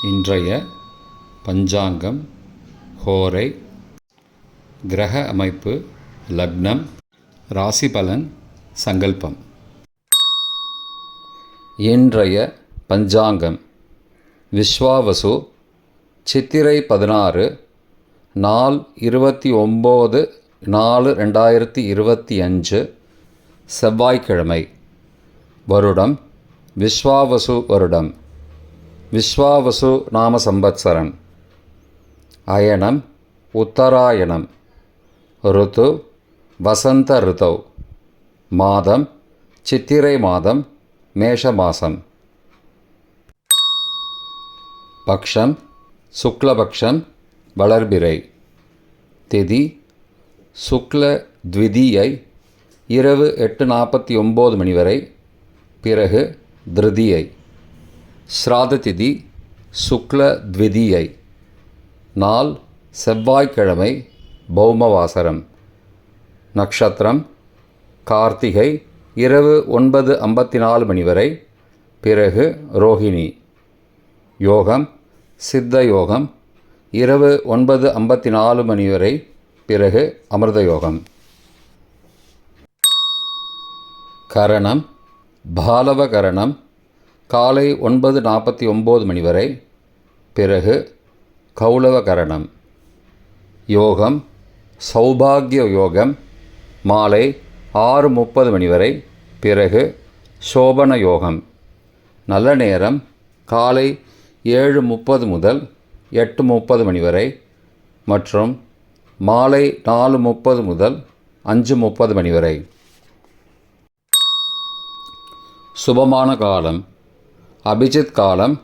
இன்றைய பஞ்சாங்கம், ஹோரை, கிரக அமைப்பு, லக்னம், ராசி பலன், சங்கல்பம். இன்றைய பஞ்சாங்கம் விஸ்வாவசு, சித்திரை 16, நாள் 29/4/2025, செவ்வாய்க்கிழமை. வருடம் விஸ்வாவசு வருடம். விஸ்வாவசு நாம சம்பத்சரம். அயனம் உத்தராயணம். ருத்து வசந்த ருதௌ. மாதம் சித்திரை மாதம், மேஷ மாசம். பக்ஷம் சுக்லபக்ஷம், வளர்பிறை. திதி சுக்ல த்விதீயை, இரவு 8:49 மணி வரை, பிறகு திருதியை. ஸ்ராத திதி சுக்ல த்விதீயை. நாள் செவ்வாய்க்கிழமை, பௌமவாசரம். நக்ஷத்திரம் கார்த்திகை, இரவு 9:54 மணி வரை, பிறகு ரோஹிணி. யோகம் சித்த யோகம், இரவு 9:54 மணி வரை, பிறகு அமிர்த யோகம். கரணம் பாலவ கரணம், காலை 9:49 மணி வரை, பிறகு கௌளவ கரணம். யோகம் சௌபாகிய யோகம், மாலை 6:30 மணி வரை, பிறகு சோபன யோகம். நல்ல நேரம் காலை 7:30 முதல் 8:30 மணி வரை மற்றும் மாலை 4:30 முதல் 5:30 மணி வரை. சுபமான காலம் அபிஜித் காலம்,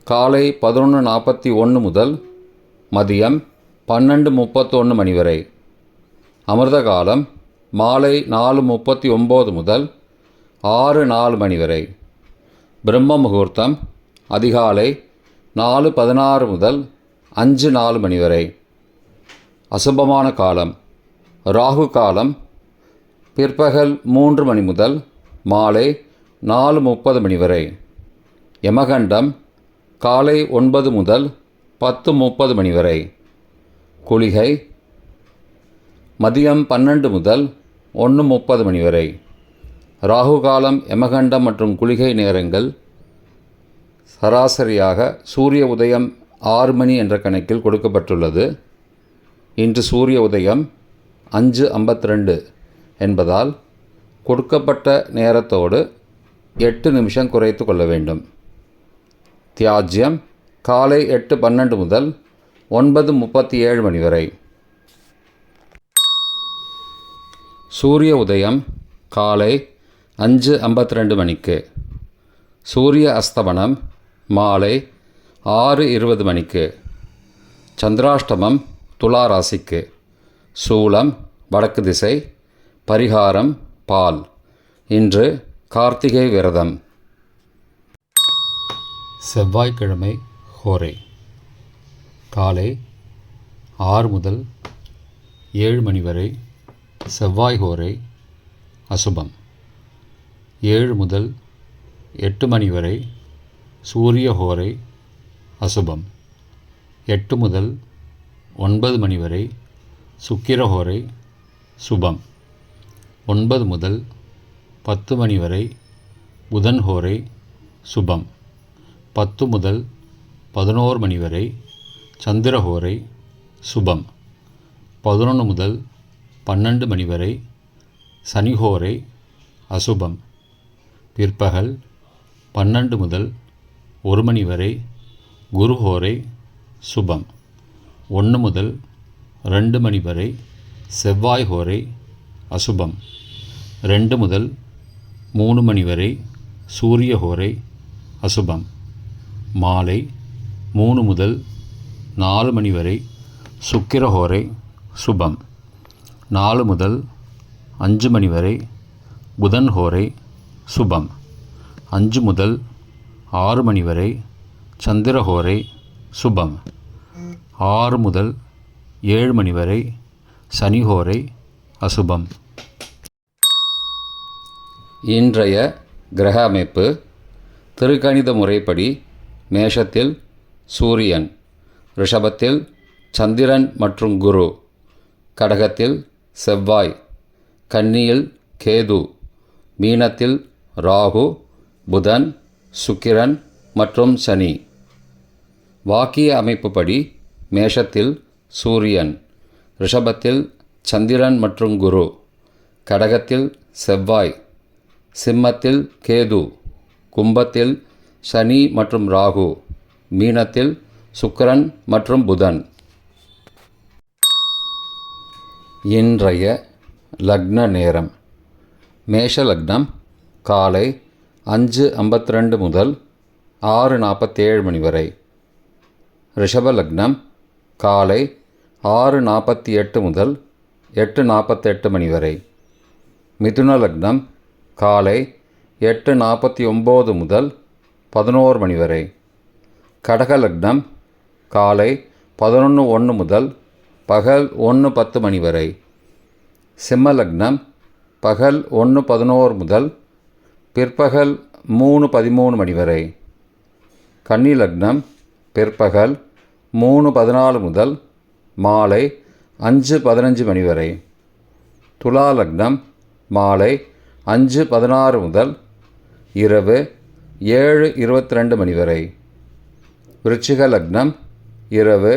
காலை 11:41 முதல் மதியம் 12:31 மணி வரை. அமிர்த காலம் மாலை 4:39 முதல் 6:04 மணி வரை. பிரம்ம முகூர்த்தம் அதிகாலை 4:16 முதல் 5:04 மணி வரை. அசுபமான காலம் ராகு காலம், பிற்பகல் 3 மணி முதல் மாலை 4:30 மணி வரை. யமகண்டம் காலை 9 முதல் 10:30 மணி வரை. குளிகை மதியம் 12 முதல் 1:30 மணி வரை. ராகு காலம், யமகண்டம் மற்றும் குளிகை நேரங்கள் சராசரியாக சூரிய உதயம் 6 மணி என்ற கணக்கில் கொடுக்கப்பட்டுள்ளது. இன்று சூரிய உதயம் 5:52 என்பதால் கொடுக்கப்பட்ட நேரத்தோடு 8 நிமிஷம் குறைத்து கொள்ள வேண்டும். தியாஜ்யம் காலை 8:12 முதல் 9:37 மணி வரை. சூரிய உதயம் காலை 5:52 மணிக்கு. சூரிய அஸ்தமனம் மாலை 6:20 மணிக்கு. சந்திராஷ்டமம் துலா ராசிக்கு. சூலம் வடக்கு திசை. பரிகாரம் பால். இன்று கார்த்திகை விரதம். செவ்வாய்க்கிழமை ஹோரை. காலை 6 முதல் 7 மணி வரை செவ்வாய் ஹோரை அசுபம். 7 முதல் 8 மணி வரை சூரிய ஹோரை அசுபம். 8 முதல் 9 மணி வரை சுக்கிர ஹோரை சுபம். 9 முதல் 10 மணி வரை புதன் ஹோரை சுபம். 10 முதல் 11 மணி வரை சந்திர ஹோரை சுபம். 11 முதல் 12 மணி வரை சனி ஹோரை அசுபம். பிற்பகல் 12 முதல் 1 மணி வரை குரு ஹோரை சுபம். 1 முதல் 2 மணி வரை செவ்வாய் ஹோரை அசுபம். 2 முதல் 3 மணி வரை சூரிய ஹோரை அசுபம். மாலை 3 முதல் 4 மணி வரை சுக்கிர ஹோரை சுபம். 4 முதல் 5 மணி வரை புதன் ஹோரை சுபம். 5 முதல் 6 மணி வரை சந்திர ஹோரை சுபம். 6 முதல் 7 மணி வரை சனி ஹோரை அசுபம். இன்றைய கிரக அமைப்பு திருக்கணித முறைப்படி மேஷத்தில் சூரியன். ரிஷபத்தில் சந்திரன் மற்றும் குரு. கடகத்தில் செவ்வாய். கன்னியில் கேது. மீனத்தில் ராகு, புதன், சுக்கிரன் மற்றும் சனி. வாக்கிய அமைப்புப்படி மேஷத்தில் சூரியன், ரிஷபத்தில் சந்திரன் மற்றும் குரு, கடகத்தில் செவ்வாய், சிம்மத்தில் கேது, கும்பத்தில் சனி மற்றும் ராகு, மீனத்தில் சுக்கிரன் மற்றும் புதன். இன்றைய லக்ன நேரம். மேஷ லக்னம் காலை 5:52 முதல் 6:47 மணி வரை. ரிஷப லக்னம் காலை 6:48 முதல் 8:48 மணி வரை. மிதுன லக்னம் காலை 8:49 முதல் 11 மணி வரை. கடக லக்னம் காலை 11:01 முதல் பகல் 1:10 மணி வரை. சிம்ம லக்னம் பகல் 1:11 முதல் பிற்பகல் 3:13 மணி வரை. கன்னி லக்னம் பிற்பகல் 3:14 முதல் மாலை 5:15 மணி வரை. துலா லக்னம் மாலை 5:16 முதல் இரவு 7:22 மணி வரை. விருச்சிக லக்னம் இரவு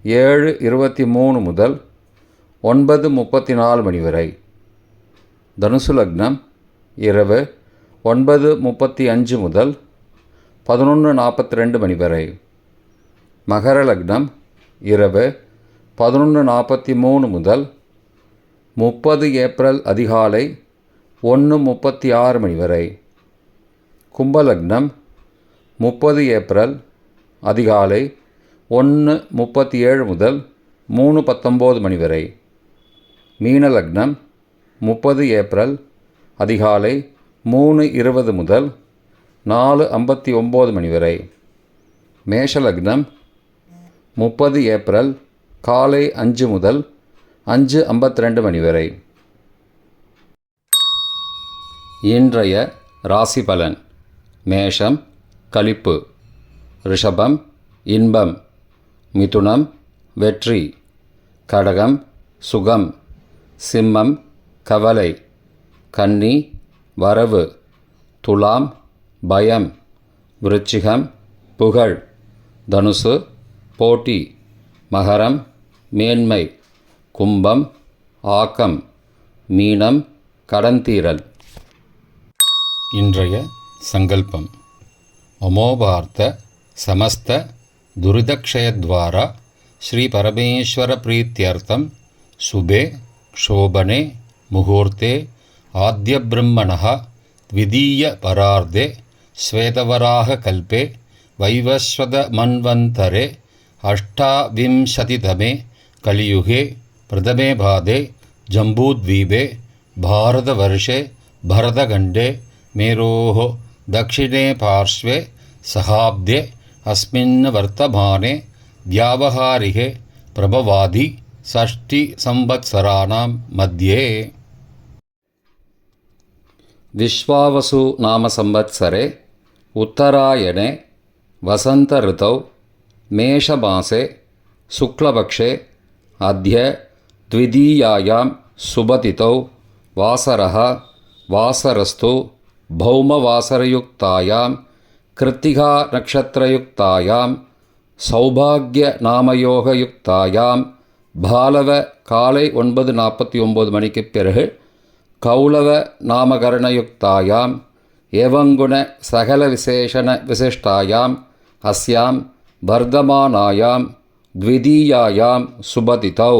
7:23 முதல் 9:34 மணி வரை. தனுசு லக்னம் இரவு 9:35 முதல் 11:42 மணி வரை. மகர லக்னம் இரவு 11:43 முதல் 30 ஏப்ரல் அதிகாலை 1:36 மணி வரை. கும்ப லக்னம் 30 ஏப்ரல் அதிகாலை 1:37 முதல் 3:19 மணி வரை. மீன லக்னம் 30 ஏப்ரல் அதிகாலை 3:20 முதல் 4:59 மணி வரை. மேஷ லக்னம் 30 ஏப்ரல் காலை 5 முதல் 5:52 மணி வரை. இன்றைய ராசி பலன். மேஷம் களிப்பு, ரிஷபம் இன்பம், மிதுனம் வெற்றி, கடகம் சுகம், சிம்மம் கவலை, கன்னி வரவு, துலாம் பயம், விருச்சிகம் புகழ், தனுசு போட்டி, மகரம் மேன்மை, கும்பம் ஆக்கம், மீனம் கடன்தீரல். இன்றைய சங்கல்பம். அமோபார்த்த சமஸ்த துரிதக்ஷயத்வாரா ஸ்ரீ பரமேஸ்வர பிரீத்யர்த்தம் சுபே க்ஷோபனே முகூர்த்தே ஆத்யப்ரம்மணः த்விதீய பரார்த்தே ஸ்வேதவராக கல்பே வைவஸ்வத மன்வந்தரே அஷ்டாவிம்சதிதமே கலியுகே பிரதமே பாதே ஜம்பூத்வீபே பாரதவர்ஷே பரதகண்டே மேரோः தக்ஷிணே பார்ஷ்வே சகாப்தே அஸ்மின் வர்த்தமானே வியாவஹாரிகே பிரபவாதி षष्टि संवत्सराणां मध्ये. विश्वावसु नाम संवत्सरे उत्तरायणे वसंत ऋतौ मेषमासे शुक्लपक्षे अद्य द्वितीयायां शुभतिथौ वासरः वासरस्तु भौमवासरयुक्तायां कृत्तिका नक्षत्रयुक्तायां सौभाग्यनामयोगयुक्तायां பாலவ காலை 9:49 மணிக்கு பிறகு கௌளவ நாமகரணயுக்தாயாம் ஏவங்குண சகல விசேஷண விசிஷ்டாயாம் அஸ்யாம் வர்தமானாயாம் த்விதீயாயாம் சுபதிதௌ